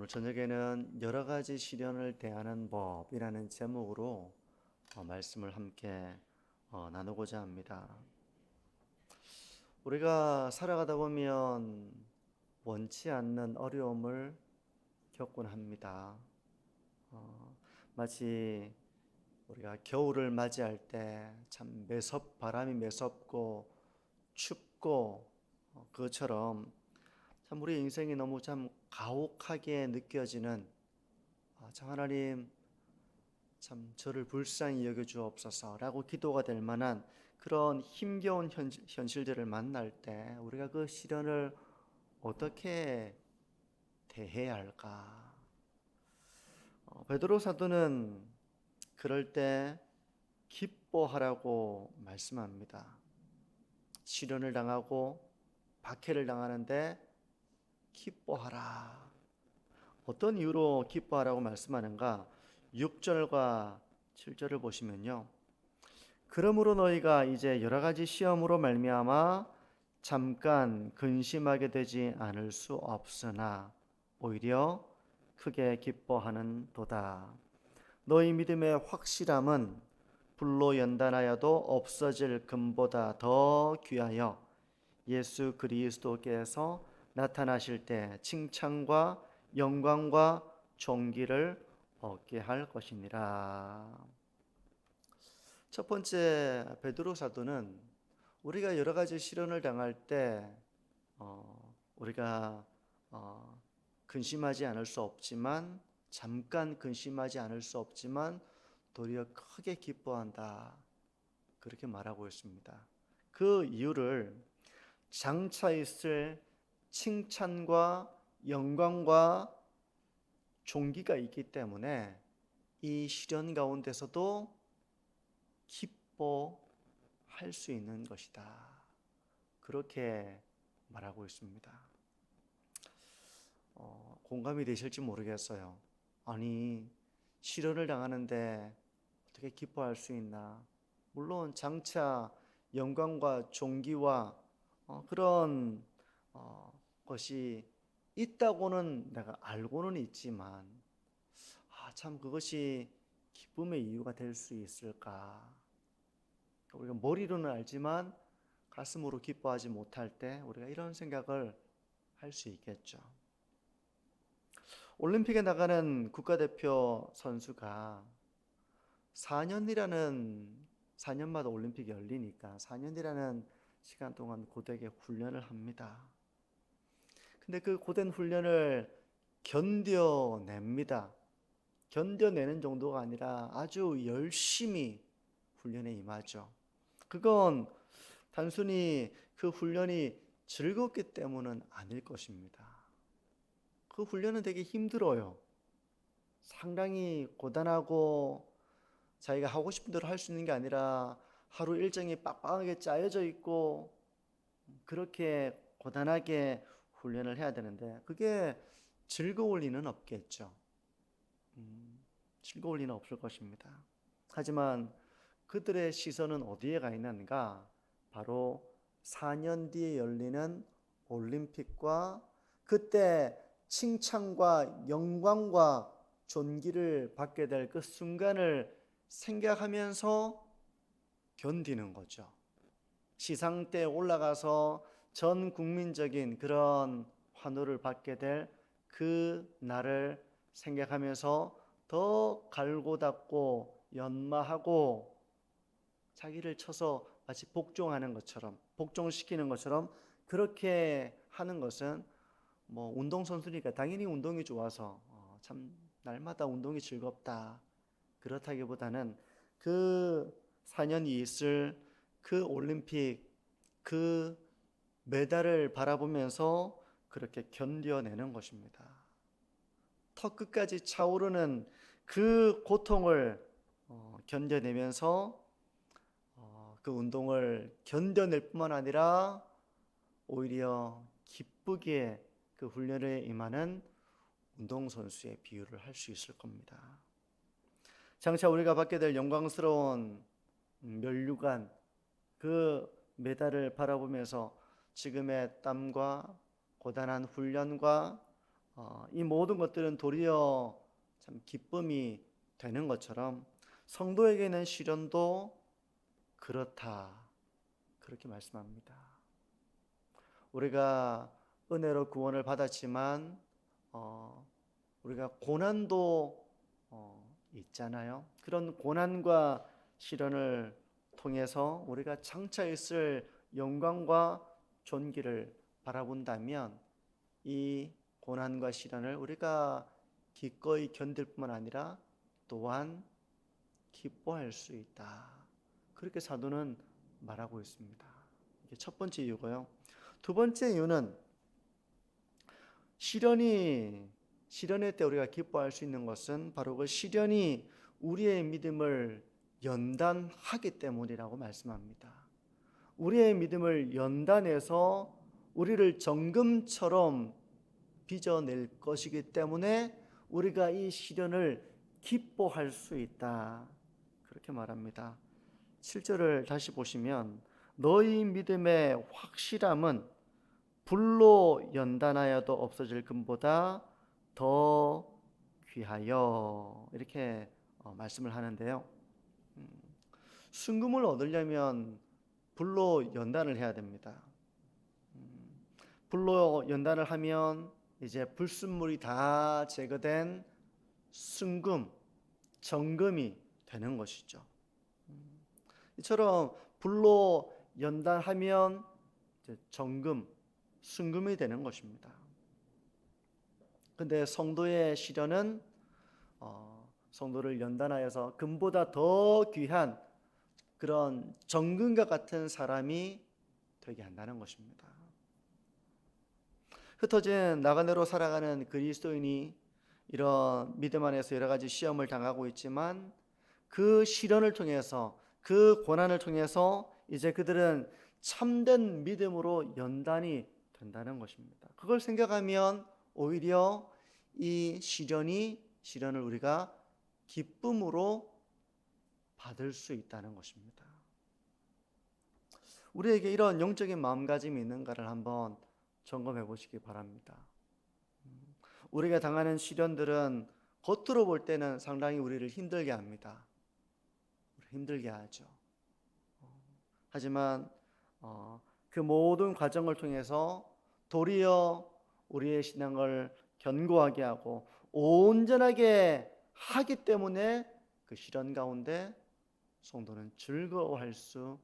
오늘 저녁에는 여러 가지 시련을 대하는 법이라는 제목으로 말씀을 함께 나누고자 합니다. 우리가 살아가다 보면 원치 않는 어려움을 겪곤 합니다. 마치 우리가 겨울을 맞이할 때 참 바람이 매섭고 춥고 그것처럼 참 우리 인생이 너무 참 가혹하게 느껴지는 참 하나님 참 저를 불쌍히 여겨 주옵소서라고 기도가 될 만한 그런 힘겨운 현실들을 만날 때 우리가 그 시련을 어떻게 대해야 할까? 베드로 사도는 그럴 때 기뻐하라고 말씀합니다. 시련을 당하고 박해를 당하는데 기뻐하라. 어떤 이유로 기뻐하라고 말씀하는가? 6절과 7절을 보시면요. 그러므로 너희가 이제 여러 가지 시험으로 말미암아 잠깐 근심하게 되지 않을 수 없으나 오히려 크게 기뻐하는 도다. 너희 믿음의 확실함은 불로 연단하여도 없어질 금보다 더 귀하여 예수 그리스도께서 나타나실 때 칭찬과 영광과 존귀를 얻게 할 것이니라. 첫 번째 베드로 사도는 우리가 여러 가지 시련을 당할 때 우리가 근심하지 않을 수 없지만 잠깐 근심하지 않을 수 없지만 도리어 크게 기뻐한다. 그렇게 말하고 있습니다. 그 이유를 장차 있을 칭찬과 영광과 존귀가 있기 때문에 이 시련 가운데서도 기뻐할 수 있는 것이다. 그렇게 말하고 있습니다. 공감이 되실지 모르겠어요. 아니, 시련을 당하는데 어떻게 기뻐할 수 있나? 물론 장차 영광과 존귀와 그런 것이 있다고는 내가 알고는 있지만 참 그것이 기쁨의 이유가 될 수 있을까? 우리가 머리로는 알지만 가슴으로 기뻐하지 못할 때 우리가 이런 생각을 할 수 있겠죠. 올림픽에 나가는 국가대표 선수가 4년마다 올림픽이 열리니까 4년이라는 시간 동안 고되게 훈련을 합니다. 근데 그 고된 훈련을 견뎌냅니다. 견뎌내는 정도가 아니라 아주 열심히 훈련에 임하죠. 그건 단순히 그 훈련이 즐겁기 때문은 아닐 것입니다. 그 훈련은 되게 힘들어요. 상당히 고단하고 자기가 하고 싶은 대로 할 수 있는 게 아니라 하루 일정이 빡빡하게 짜여져 있고 그렇게 고단하게 훈련을 해야 되는데 그게 즐거울 리는 없겠죠. 즐거울 리는 없을 것입니다. 하지만 그들의 시선은 어디에 가 있는가? 바로 4년 뒤에 열리는 올림픽과 그때 칭찬과 영광과 존귀를 받게 될 그 순간을 생각하면서 견디는 거죠. 시상대에 올라가서 전 국민적인 그런 환호를 받게 될 그 날을 생각하면서 더 갈고 닦고 연마하고 자기를 쳐서 마치 복종하는 것처럼 복종시키는 것처럼 그렇게 하는 것은 뭐 운동선수니까 당연히 운동이 좋아서 참 날마다 운동이 즐겁다 그렇다기보다는 그 4년이 있을 그 올림픽 그 메달을 바라보면서 그렇게 견뎌내는 것입니다. 턱 끝까지 차오르는 그 고통을 견뎌내면서 그 운동을 견뎌낼 뿐만 아니라 오히려 기쁘게 그 훈련에 임하는 운동선수의 비유를 할 수 있을 겁니다. 장차 우리가 받게 될 영광스러운 면류관 그 메달을 바라보면서 지금의 땀과 고단한 훈련과 이 모든 것들은 도리어 참 기쁨이 되는 것처럼 성도에게는 시련도 그렇다. 그렇게 말씀합니다. 우리가 은혜로 구원을 받았지만 우리가 고난도 있잖아요. 그런 고난과 시련을 통해서 우리가 장차 있을 영광과 존귀를 바라본다면 이 고난과 시련을 우리가 기꺼이 견딜 뿐만 아니라 또한 기뻐할 수 있다. 그렇게 사도는 말하고 있습니다. 이게 첫 번째 이유고요. 두 번째 이유는 시련의 때 우리가 기뻐할 수 있는 것은 바로 그 시련이 우리의 믿음을 연단하기 때문이라고 말씀합니다. 우리의 믿음을 연단해서 우리를 정금처럼 빚어낼 것이기 때문에 우리가 이 시련을 기뻐할 수 있다. 그렇게 말합니다. 7절을 다시 보시면 너희 믿음의 확실함은 불로 연단하여도 없어질 금보다 더 귀하여 이렇게 말씀을 하는데요. 순금을 얻으려면 불로 연단을 해야 됩니다. 불로 연단을 하면 이제 불순물이 다 제거된 순금, 정금이 되는 것이죠. 이처럼 불로 연단하면 정금, 순금이 되는 것입니다. 근데 성도의 시련은 성도를 연단하여서 금보다 더 귀한 그런 정금과 같은 사람이 되게 한다는 것입니다. 흩어진 나그네로 살아가는 그리스도인이 이런 믿음 안에서 여러 가지 시험을 당하고 있지만 그 시련을 통해서 그 고난을 통해서 이제 그들은 참된 믿음으로 연단이 된다는 것입니다. 그걸 생각하면 오히려 이 시련을 우리가 기쁨으로 받을 수 있다는 것입니다. 우리에게 이런 영적인 마음가짐이 있는가를 한번 점검해 보시기 바랍니다. 우리가 당하는 시련들은 겉으로 볼 때는 상당히 우리를 힘들게 합니다. 힘들게 하죠. 하지만 그 모든 과정을 통해서 도리어 우리의 신앙을 견고하게 하고 온전하게 하기 때문에 그 시련 가운데 성도는 즐거워할 수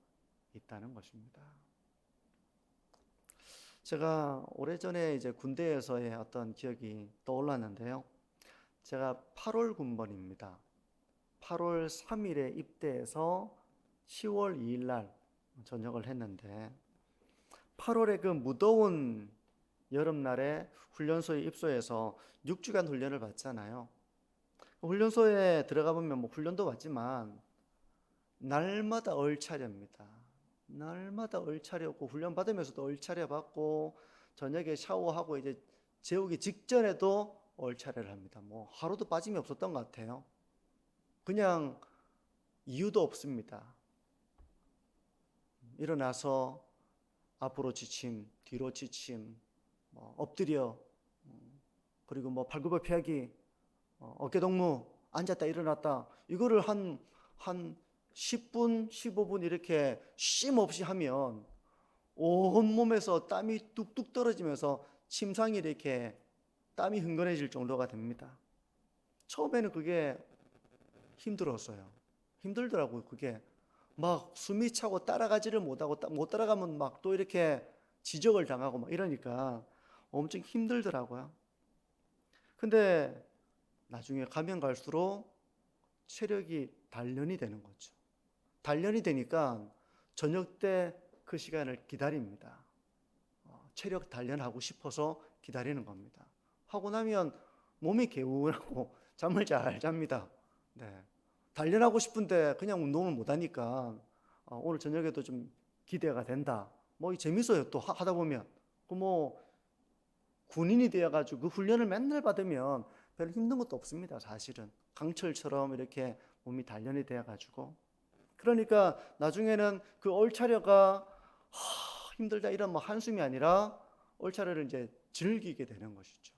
있다는 것입니다. 제가 오래전에 이제 군대에서의 어떤 기억이 떠올랐는데요. 제가 8월 군번입니다. 8월 3일에 입대해서 10월 2일 날 전역을 했는데 8월에 그 무더운 여름날에 훈련소에 입소해서 6주간 훈련을 받잖아요. 훈련소에 들어가 보면 뭐 훈련도 받지만 날마다 얼차려입니다. 날마다 얼차려고 훈련 받으면서도 얼차려 받고 저녁에 샤워하고 이제 재우기 직전에도 얼차려를 합니다. 뭐 하루도 빠짐이 없었던 것 같아요. 그냥 이유도 없습니다. 일어나서 앞으로 지침, 뒤로 지침, 엎드려, 그리고 뭐 발굽어 펴기, 어깨 동무, 앉았다 일어났다 이거를 한 10분, 15분 이렇게 쉼 없이 하면 온몸에서 땀이 뚝뚝 떨어지면서 침상이 이렇게 땀이 흥건해질 정도가 됩니다. 처음에는 그게 힘들었어요. 힘들더라고요. 그게 막 숨이 차고 따라가지를 못하고 못 따라가면 막 또 이렇게 지적을 당하고 막 이러니까 엄청 힘들더라고요. 근데 나중에 가면 갈수록 체력이 단련이 되는 거죠. 단련이 되니까 저녁 때 그 시간을 기다립니다. 체력 단련하고 싶어서 기다리는 겁니다. 하고 나면 몸이 개운하고 잠을 잘 잡니다. 네. 단련하고 싶은데 그냥 운동을 못 하니까 오늘 저녁에도 좀 기대가 된다. 뭐 재밌어요. 또 하다 보면 뭐 군인이 되어가지고 그 훈련을 맨날 받으면 별로 힘든 것도 없습니다. 사실은 강철처럼 이렇게 몸이 단련이 되어가지고 그러니까 나중에는 그 얼차려가 힘들다 이런 뭐 한숨이 아니라 얼차려를 이제 즐기게 되는 것이죠.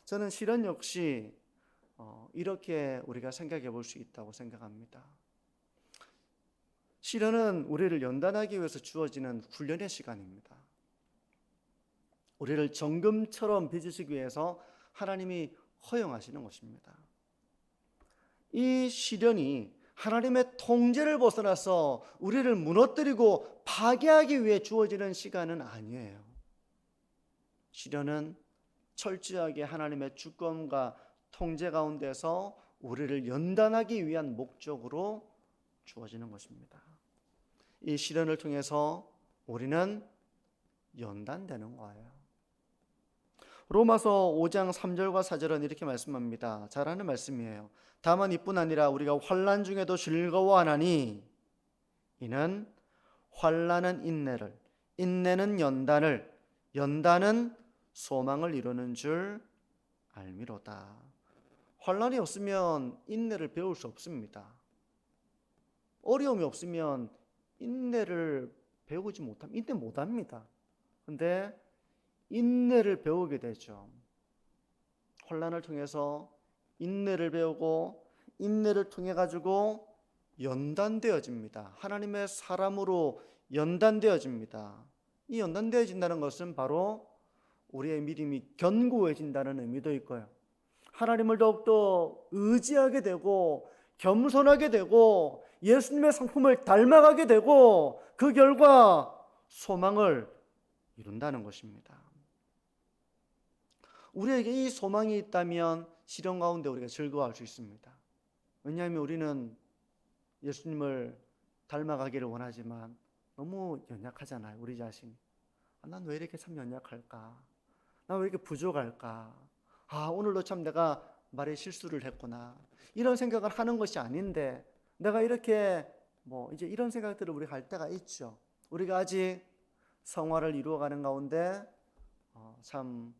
저는 시련 역시 이렇게 우리가 생각해 볼 수 있다고 생각합니다. 시련은 우리를 연단하기 위해서 주어지는 훈련의 시간입니다. 우리를 정금처럼 빚으시기 위해서 하나님이 허용하시는 것입니다. 이 시련이 하나님의 통제를 벗어나서 우리를 무너뜨리고 파괴하기 위해 주어지는 시간은 아니에요. 시련은 철저하게 하나님의 주권과 통제 가운데서 우리를 연단하기 위한 목적으로 주어지는 것입니다. 이 시련을 통해서 우리는 연단되는 거예요. 로마서 5장 3절과 4절은 이렇게 말씀합니다. 잘 아는 말씀이에요. 다만 이뿐 아니라 우리가 환난 중에도 즐거워하나니 이는 환난은 인내를, 인내는 연단을, 연단은 소망을 이루는 줄 알미로다. 환난이 없으면 인내를 배울 수 없습니다. 어려움이 없으면 인내를 배우지 못합니다. 인내 못합니다. 근데 인내를 배우게 되죠. 환난을 통해서 인내를 배우고 인내를 통해 가지고 연단되어집니다. 하나님의 사람으로 연단되어집니다. 이 연단되어진다는 것은 바로 우리의 믿음이 견고해진다는 의미도 있고요. 하나님을 더욱더 의지하게 되고 겸손하게 되고 예수님의 성품을 닮아가게 되고 그 결과 소망을 이룬다는 것입니다. 우리에게 이 소망이 있다면 시련 가운데 우리가 즐거워할 수 있습니다. 왜냐하면 우리는 예수님을 닮아가기를 원하지만 너무 연약하잖아요. 우리 자신이. 난 왜 이렇게 참 연약할까? 난 왜 이렇게 부족할까? 오늘도 참 내가 말에 실수를 했구나. 이런 생각을 하는 것이 아닌데 내가 이렇게 이제 이런 생각들을 우리가 할 때가 있죠. 우리가 아직 성화를 이루어가는 가운데 참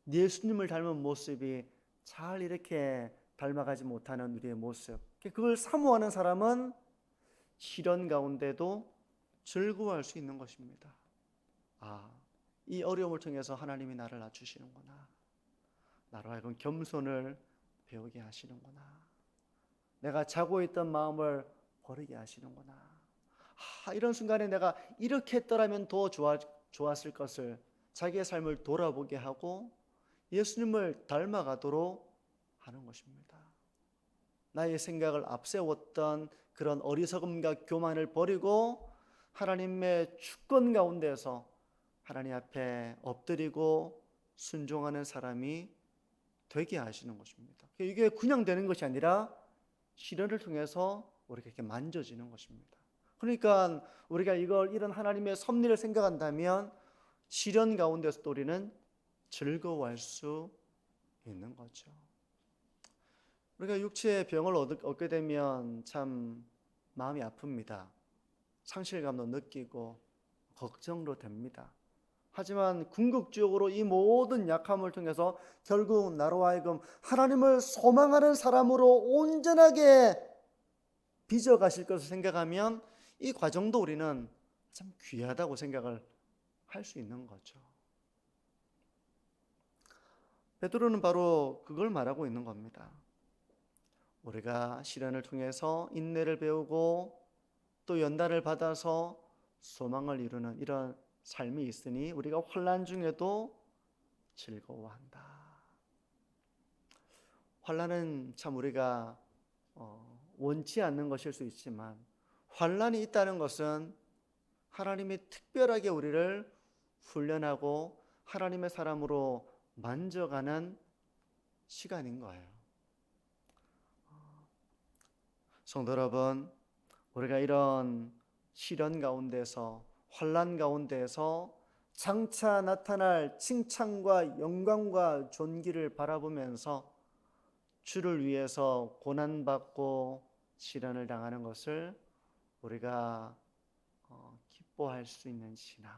예수님을 닮은 모습이 잘 이렇게 닮아가지 못하는 우리의 모습, 그걸 사모하는 사람은 시련 가운데도 즐거워할 수 있는 것입니다. 이 어려움을 통해서 하나님이 나를 낮추시는구나. 나로 하여금 겸손을 배우게 하시는구나. 내가 자고 있던 마음을 버리게 하시는구나. 이런 순간에 내가 이렇게 했더라면 더 좋았을 것을 자기의 삶을 돌아보게 하고 예수님을 닮아가도록 하는 것입니다. 나의 생각을 앞세웠던 그런 어리석음과 교만을 버리고 하나님의 주권 가운데서 하나님 앞에 엎드리고 순종하는 사람이 되게 하시는 것입니다. 이게 그냥 되는 것이 아니라 시련을 통해서 우리가 이렇게 만져지는 것입니다. 그러니까 우리가 이런 하나님의 섭리를 생각한다면 시련 가운데서 우리는 즐거워할 수 있는 거죠. 우리가 육체의 병을 얻게 되면 참 마음이 아픕니다. 상실감도 느끼고 걱정도 됩니다. 하지만 궁극적으로 이 모든 약함을 통해서 결국 나로 하여금 하나님을 소망하는 사람으로 온전하게 빚어가실 것을 생각하면 이 과정도 우리는 참 귀하다고 생각을 할 수 있는 거죠. 베드로는 바로 그걸 말하고 있는 겁니다. 우리가 시련을 통해서 인내를 배우고 또 연단을 받아서 소망을 이루는 이런 삶이 있으니 우리가 환난 중에도 즐거워한다. 환난은 참 우리가 원치 않는 것일 수 있지만 환난이 있다는 것은 하나님이 특별하게 우리를 훈련하고 하나님의 사람으로 만져가는 시간인 거예요. 성도 여러분, 우리가 이런 시련 가운데서 환난 가운데서 장차 나타날 칭찬과 영광과 존귀를 바라보면서 주를 위해서 고난받고 시련을 당하는 것을 우리가 기뻐할 수 있는 신앙,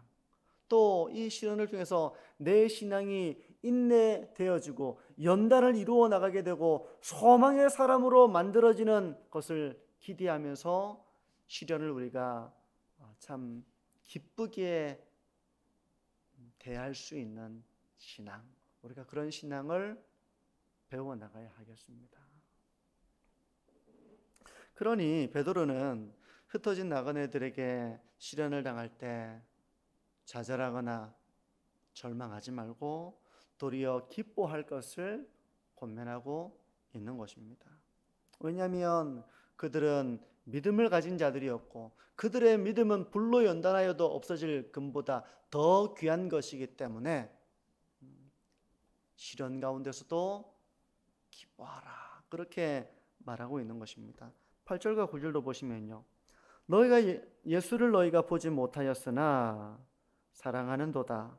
또 이 시련을 통해서 내 신앙이 인내되어지고 연단을 이루어 나가게 되고 소망의 사람으로 만들어지는 것을 기대하면서 시련을 우리가 참 기쁘게 대할 수 있는 신앙, 우리가 그런 신앙을 배워나가야 하겠습니다. 그러니 베드로는 흩어진 나그네들에게 시련을 당할 때 좌절하거나 절망하지 말고 도리어 기뻐할 것을 권면하고 있는 것입니다. 왜냐하면 그들은 믿음을 가진 자들이었고 그들의 믿음은 불로 연단하여도 없어질 금보다 더 귀한 것이기 때문에 시련 가운데서도 기뻐하라 그렇게 말하고 있는 것입니다. 8절과 9절도 보시면요, 너희가 예수를 너희가 보지 못하였으나 사랑하는도다.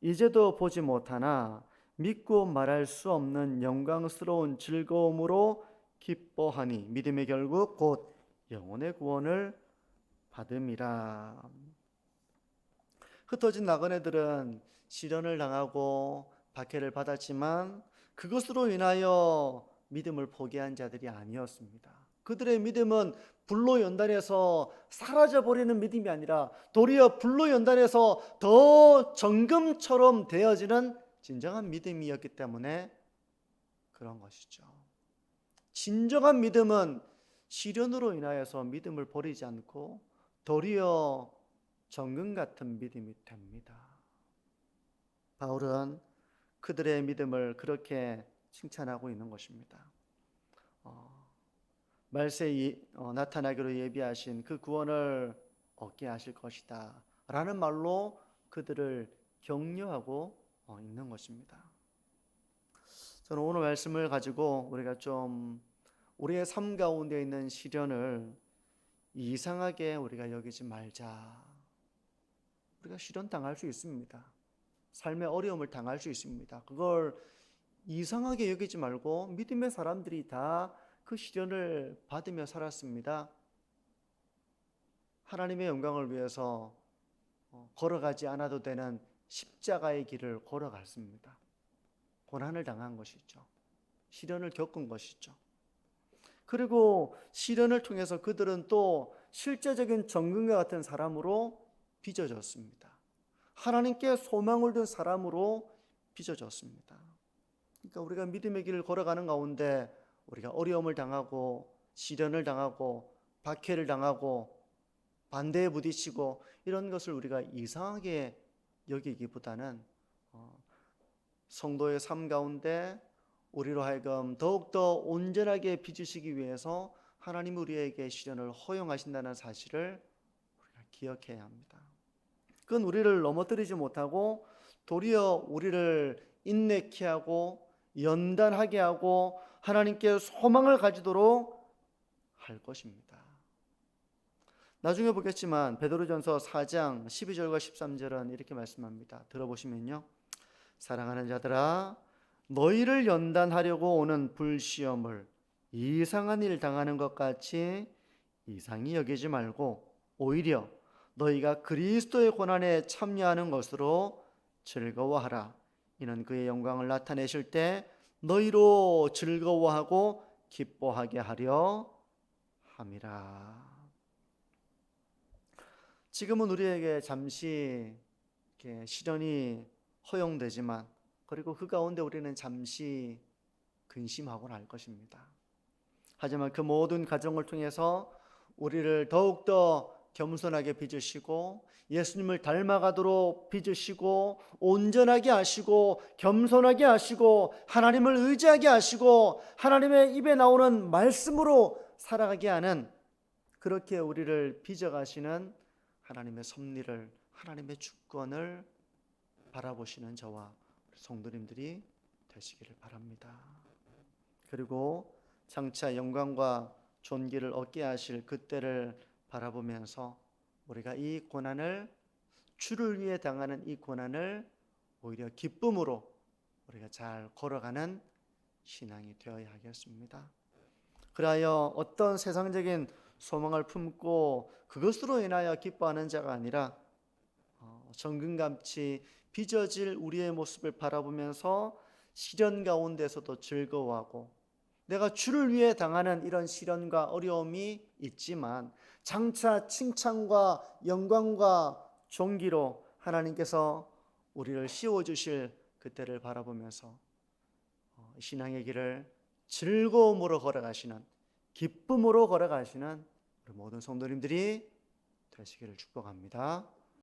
이제도 보지 못하나 믿고 말할 수 없는 영광스러운 즐거움으로 기뻐하니 믿음의 결국 곧 영혼의 구원을 받음이라. 흩어진 나그네들은 시련을 당하고 박해를 받았지만 그것으로 인하여 믿음을 포기한 자들이 아니었습니다. 그들의 믿음은 불로 연단해서 사라져버리는 믿음이 아니라 도리어 불로 연단해서 더 정금처럼 되어지는 진정한 믿음이었기 때문에 그런 것이죠. 진정한 믿음은 시련으로 인하여서 믿음을 버리지 않고 도리어 정금 같은 믿음이 됩니다. 바울은 그들의 믿음을 그렇게 칭찬하고 있는 것입니다. 말세에 나타나기로 예비하신 그 구원을 얻게 하실 것이다 라는 말로 그들을 격려하고 있는 것입니다. 저는 오늘 말씀을 가지고 우리가 좀 우리의 삶 가운데 있는 시련을 이상하게 우리가 여기지 말자. 우리가 시련 당할 수 있습니다. 삶의 어려움을 당할 수 있습니다. 그걸 이상하게 여기지 말고 믿음의 사람들이 다 그 시련을 받으며 살았습니다. 하나님의 영광을 위해서 걸어가지 않아도 되는 십자가의 길을 걸어갔습니다. 고난을 당한 것이죠. 시련을 겪은 것이죠. 그리고 시련을 통해서 그들은 또 실제적인 정금과 같은 사람으로 빚어졌습니다. 하나님께 소망을 둔 사람으로 빚어졌습니다. 그러니까 우리가 믿음의 길을 걸어가는 가운데 우리가 어려움을 당하고 시련을 당하고 박해를 당하고 반대에 부딪히고 이런 것을 우리가 이상하게 여기기보다는 성도의 삶 가운데 우리로 하여금 더욱더 온전하게 빚으시기 위해서 하나님 우리에게 시련을 허용하신다는 사실을 우리가 기억해야 합니다. 그건 우리를 넘어뜨리지 못하고 도리어 우리를 인내케 하고 연단하게 하고 하나님께 소망을 가지도록 할 것입니다. 나중에 보겠지만 베드로전서 4장 12절과 13절은 이렇게 말씀합니다. 들어보시면요, 사랑하는 자들아 너희를 연단하려고 오는 불시험을 이상한 일 당하는 것 같이 이상히 여기지 말고 오히려 너희가 그리스도의 고난에 참여하는 것으로 즐거워하라. 이는 그의 영광을 나타내실 때 너희로 즐거워하고 기뻐하게 하려 함이라. 지금은 우리에게 잠시 시련이 허용되지만 그리고 그 가운데 우리는 잠시 근심하곤 할 것입니다. 하지만 그 모든 과정을 통해서 우리를 더욱더 겸손하게 빚으시고 예수님을 닮아가도록 빚으시고 온전하게 하시고 겸손하게 하시고 하나님을 의지하게 하시고 하나님의 입에 나오는 말씀으로 살아가게 하는, 그렇게 우리를 빚어가시는 하나님의 섭리를, 하나님의 주권을 바라보시는 저와 성도님들이 되시기를 바랍니다. 그리고 장차 영광과 존귀를 얻게 하실 그때를 바라보면서 우리가 이 고난을, 주를 위해 당하는 이 고난을 오히려 기쁨으로 우리가 잘 걸어가는 신앙이 되어야 하겠습니다. 그리하여 어떤 세상적인 소망을 품고 그것으로 인하여 기뻐하는 자가 아니라 정금같이 빚어질 우리의 모습을 바라보면서 시련 가운데서도 즐거워하고, 내가 주를 위해 당하는 이런 시련과 어려움이 있지만 장차 칭찬과 영광과 존귀로 하나님께서 우리를 씌워주실 그때를 바라보면서 신앙의 길을 즐거움으로 걸어가시는, 기쁨으로 걸어가시는 우리 모든 성도님들이 되시기를 축복합니다.